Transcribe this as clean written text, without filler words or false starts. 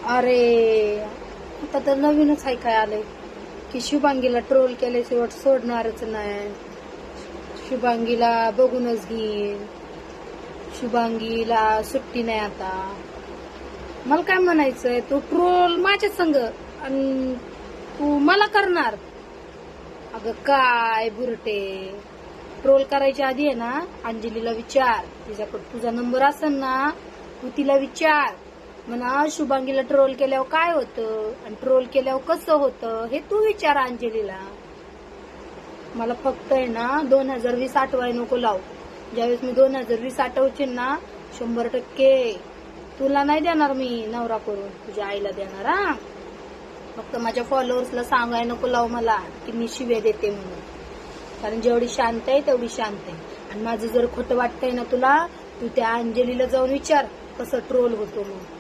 अरे आता तर नवीनच आहे काय आलंय की शुभांगीला ट्रोल केल्याशिवाय सोडणारच नाही. शुभांगीला बघूनच घेईन. शुभांगीला सुट्टी नाही आता. मला काय म्हणायचंय, तू ट्रोल माझ्या संग आणि तू मला करणार. अगं काय बुरटे, ट्रोल करायच्या आधी आहे ना अंजलीला विचार. तिच्याकडे तुझा नंबर असेल ना, तू तिला विचार म्हणा शुभांगीला ट्रोल केल्यावर काय होतं आणि ट्रोल केल्यावर कसं होतं हे तू विचार अंजलीला. मला फक्त आहे ना 2020 आठवाय नको लाव. ज्यावेळेस मी 2020 आठवचे ना 100% तुला नाही देणार मी नवरा करून, तुझ्या आईला देणार. हा फक्त माझ्या फॉलोअर्सला सांगाय नको लाव मला की मी शिव्या देते म्हणून. कारण जेवढी शांत आहे तेवढी शांत आहे. आणि माझं जर खोटं वाटतंय ना तुला, तू त्या अंजलीला जाऊन विचार कसं ट्रोल होतो मग.